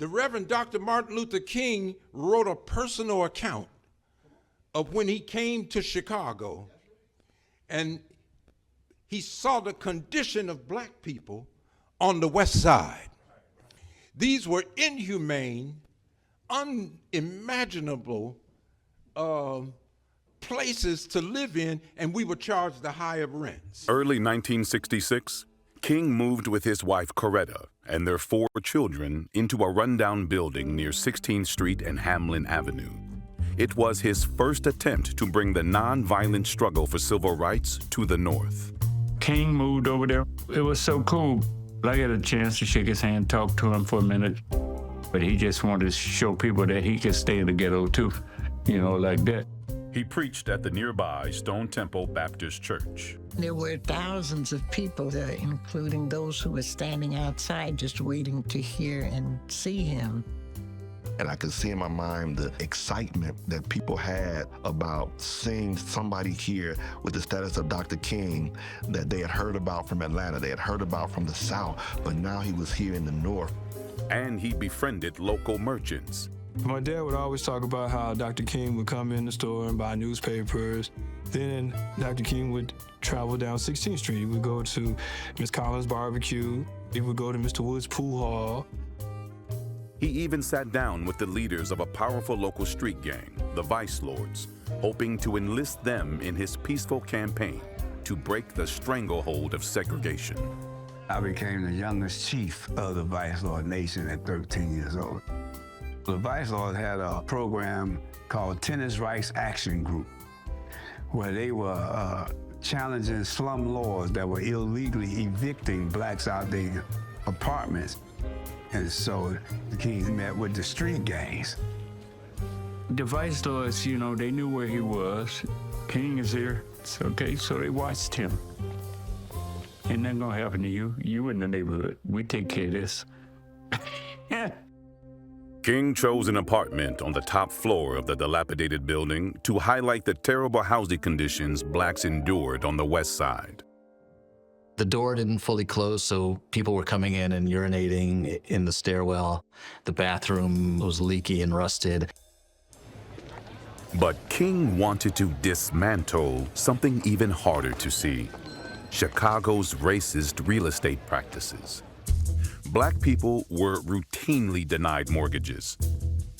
The Reverend Dr. Martin Luther King wrote a personal account of when he came to Chicago, and he saw the condition of black people on the West Side. These were inhumane, unimaginable places to live in, and we were charged the higher rents. Early 1966, King moved with his wife Coretta and their 4 children into a rundown building near 16th Street and Hamlin Avenue. It was his first attempt to bring the nonviolent struggle for civil rights to the North. King moved over there. It was so cool. I got a chance to shake his hand, talk to him for a minute, but he just wanted to show people that he could stay in the ghetto too, like that. He preached at the nearby Stone Temple Baptist Church. There were thousands of people there, including those who were standing outside just waiting to hear and see him. And I could see in my mind the excitement that people had about seeing somebody here with the status of Dr. King that they had heard about from Atlanta, they had heard about from the South, but now he was here in the North. And he befriended local merchants. My dad would always talk about how Dr. King would come in the store and buy newspapers. Then Dr. King would travel down 16th Street. He would go to Miss Collins' barbecue. He would go to Mr. Wood's pool hall. He even sat down with the leaders of a powerful local street gang, the Vice Lords, hoping to enlist them in his peaceful campaign to break the stranglehold of segregation. I became the youngest chief of the Vice Lord Nation at 13 years old. The Vice Lord had a program called Tenants' Rights Action Group, where they were challenging slum laws that were illegally evicting blacks out their apartments. And so the Kings met with the street gangs. The Vice Lords, they knew where he was. King is here. It's okay, so they watched him. Ain't nothing gonna happen to you. You in the neighborhood. We take care of this. King chose an apartment on the top floor of the dilapidated building to highlight the terrible housing conditions blacks endured on the West Side. The door didn't fully close, so people were coming in and urinating in the stairwell. The bathroom was leaky and rusted. But King wanted to dismantle something even harder to see: Chicago's racist real estate practices. Black people were routinely denied mortgages.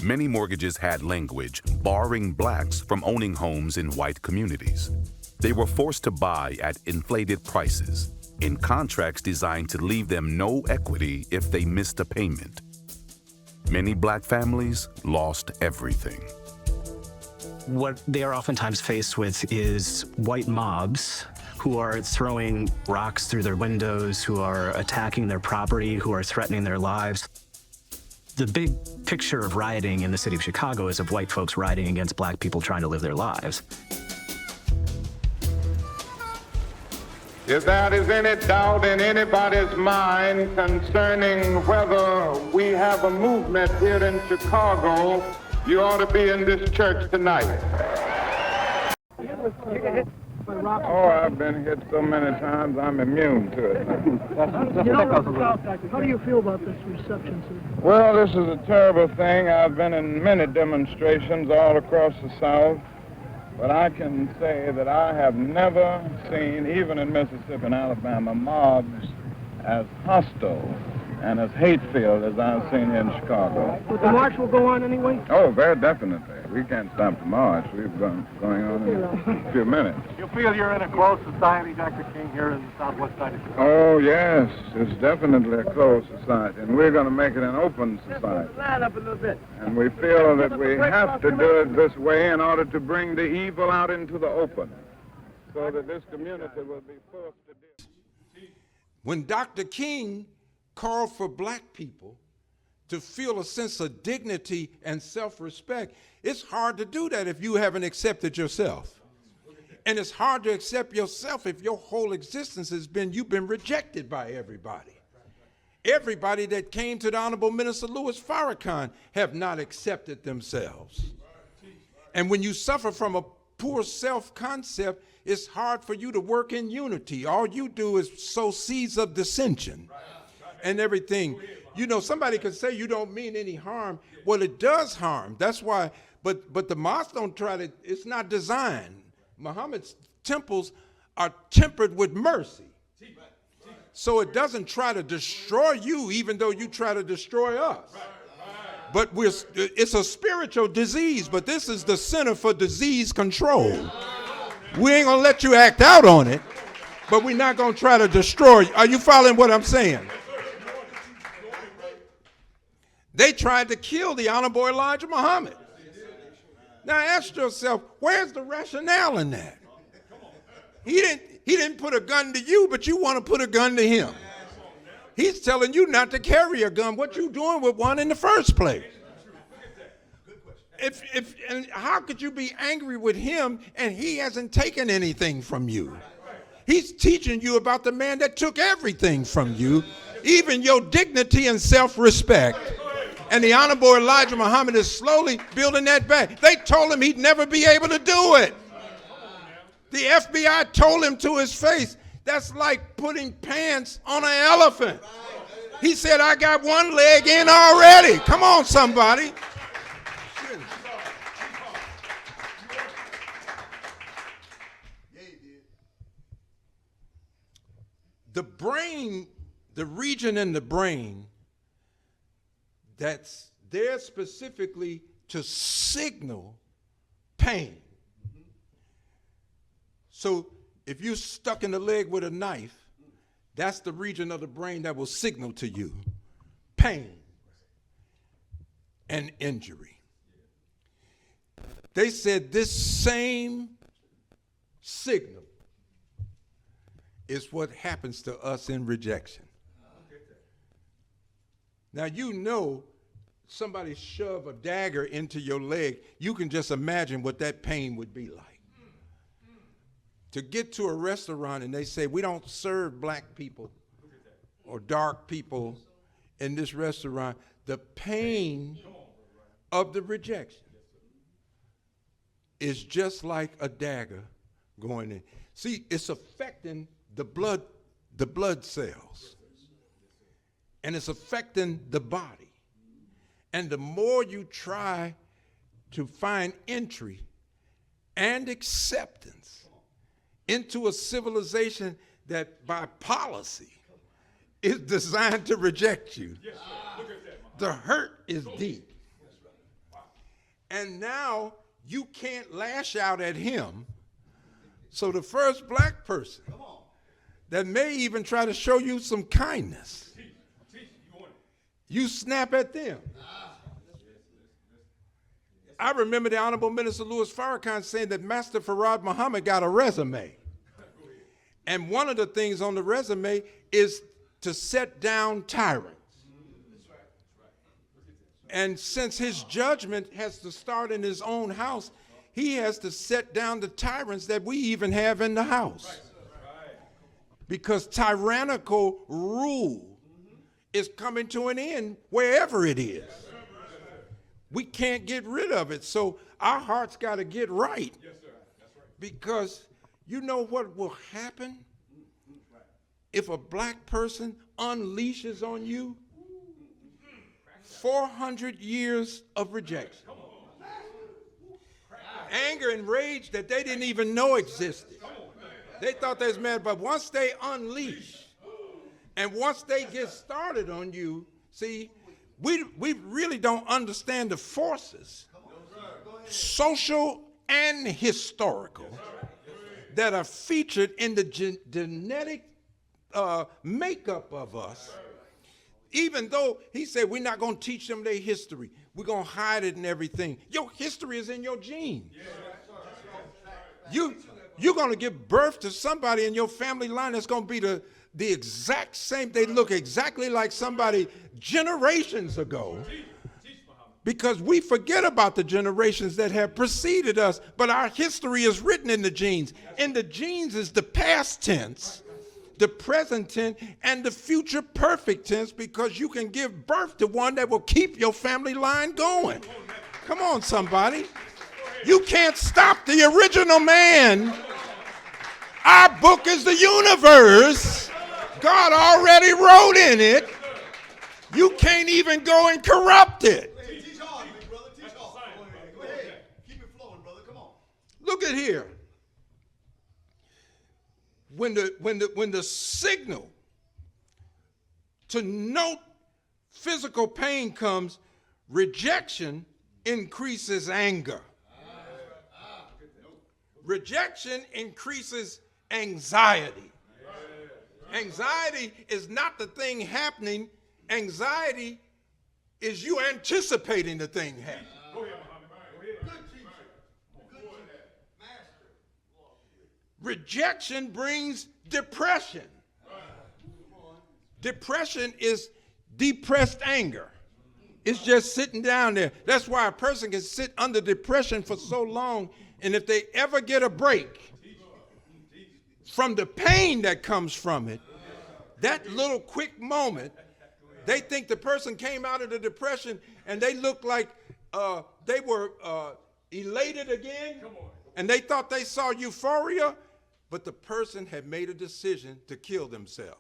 Many mortgages had language barring blacks from owning homes in white communities. They were forced to buy at inflated prices in contracts designed to leave them no equity if they missed a payment. Many black families lost everything. What they are oftentimes faced with is white mobs who are throwing rocks through their windows, who are attacking their property, who are threatening their lives. The big picture of rioting in the city of Chicago is of white folks rioting against black people trying to live their lives. If there is any doubt in anybody's mind concerning whether we have a movement here in Chicago, you ought to be in this church tonight. Oh, I've been hit so many times, I'm immune to it. How do you feel about this reception, sir? Well, this is a terrible thing. I've been in many demonstrations all across the South, but I can say that I have never seen, even in Mississippi and Alabama, mobs as hostile and as hate-filled as I've seen here in Chicago. But the march will go on anyway? Oh, very definitely. We can't stop the march. We've been going on in a few minutes. You feel you're in a close society, Dr. King, here in the southwest side of Chicago? Oh, yes. It's definitely a closed society, and we're going to make it an open society. Line up a little bit. And we feel that we have to do it this way in order to bring the evil out into the open, so that this community will be forced to deal. When Dr. King called for black people to feel a sense of dignity and self-respect, it's hard to do that if you haven't accepted yourself. And it's hard to accept yourself if your whole existence has been, you've been rejected by everybody. Everybody that came to the Honorable Minister-Louis-Farrakhan have not accepted themselves. And when you suffer from a poor self-concept, it's hard for you to work in unity. All you do is sow seeds of dissension. and everything. You know, somebody could say you don't mean any harm. Well, it does harm. That's why, but the mosque don't try to, it's not designed. Muhammad's temples are tempered with mercy. So it doesn't try to destroy you, even though you try to destroy us. But it's a spiritual disease, but this is the Center for Disease Control. We ain't gonna let you act out on it, but we're not gonna try to destroy you. Are you following what I'm saying? They tried to kill the Honorable Elijah Muhammad. Now ask yourself, where's the rationale in that? He didn't put a gun to you, but you want to put a gun to him. He's telling you not to carry a gun. What you doing with one in the first place? And how could you be angry with him and he hasn't taken anything from you? He's teaching you about the man that took everything from you, even your dignity and self-respect. And the Honorable Elijah Muhammad is slowly building that back. They told him he'd never be able to do it. The FBI told him to his face, that's like putting pants on an elephant. He said, I got one leg in already. Come on, somebody. The brain, the region in the brain that's there specifically to signal pain. So if you're stuck in the leg with a knife, that's the region of the brain that will signal to you pain and injury. They said this same signal is what happens to us in rejection. Now, you know, somebody shove a dagger into your leg, you can just imagine what that pain would be like. To get to a restaurant and they say, we don't serve black people or dark people in this restaurant, the pain of the rejection is just like a dagger going in. See, it's affecting the blood cells, and it's affecting the body. And the more you try to find entry and acceptance into a civilization that by policy is designed to reject you, the hurt is deep. And now you can't lash out at him. So the first black person that may even try to show you some kindness, you snap at them. I remember the Honorable Minister-Louis-Farrakhan saying that Master Farad Muhammad got a resume. And one of the things on the resume is to set down tyrants. And since his judgment has to start in his own house, he has to set down the tyrants that we even have in the house. Because tyrannical rule is coming to an end wherever it is. We can't get rid of it, so our hearts got to get right. Because you know what will happen if a black person unleashes on you? 400 years of rejection. Anger and rage that they didn't even know existed. They thought they was mad, but once they unleash, and once they get started on you, see, we really don't understand the forces, social and historical, that are featured in the genetic makeup of us. Even though he said we're not going to teach them their history, we're going to hide it and everything. Your history is in your genes. You're going to give birth to somebody in your family line that's going to be the exact same. They look exactly like somebody generations ago, because we forget about the generations that have preceded us, but our history is written in the genes. In the genes is the past tense, the present tense, and the future perfect tense, because you can give birth to one that will keep your family line going. Come on, somebody. You can't stop the original man. Our book is the universe. God already wrote in it You can't even go and corrupt it. Teach hard, big brother. Teach hard. Go ahead. Keep it flowing, brother. Come on. Look at here. When the signal to note physical pain comes, rejection increases anger. Rejection increases anxiety. Anxiety is not the thing happening. Anxiety is you anticipating the thing happening. Rejection brings depression. Depression is depressed anger. It's just sitting down there. That's why a person can sit under depression for so long, and if they ever get a break from the pain that comes from it, that little quick moment, they think the person came out of the depression and they looked like they were elated again, and they thought they saw euphoria, but the person had made a decision to kill themselves.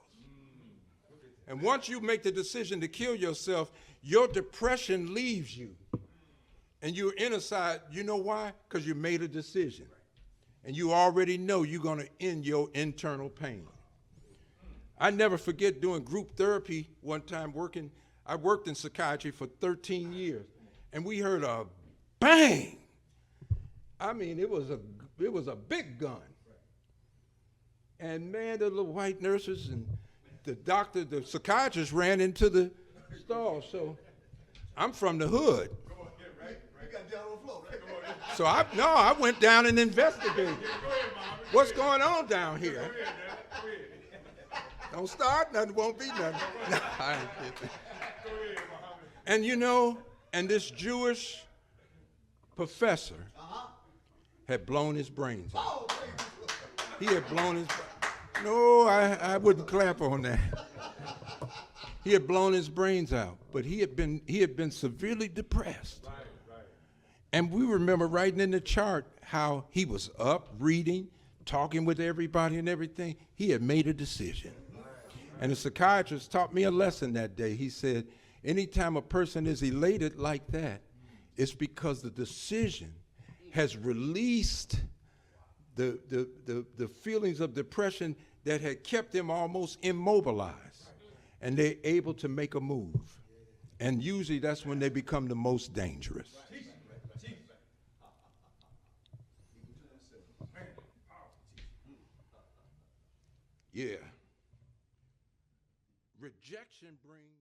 And once you make the decision to kill yourself, your depression leaves you. And you're inside, you know why? Because you made a decision. And you already know you're going to end your internal pain. I never forget doing group therapy one time I worked in psychiatry for 13 years. And we heard a bang. I mean, it was a big gun. And man, the little white nurses and the doctor, the psychiatrist ran into the stall. So I'm from the hood. So I went down and investigated. What's going on down here? Don't start, nothing won't be nothing. No, I ain't kidding. And you know, and this Jewish professor had blown his brains out. He had blown his brains. No, I wouldn't clap on that. He had blown his brains out, but he had been severely depressed. And we remember writing in the chart how he was up, reading, talking with everybody and everything. He had made a decision. And the psychiatrist taught me a lesson that day. He said, anytime a person is elated like that, it's because the decision has released the feelings of depression that had kept them almost immobilized. And they're able to make a move. And usually that's when they become the most dangerous. Yeah. Rejection brings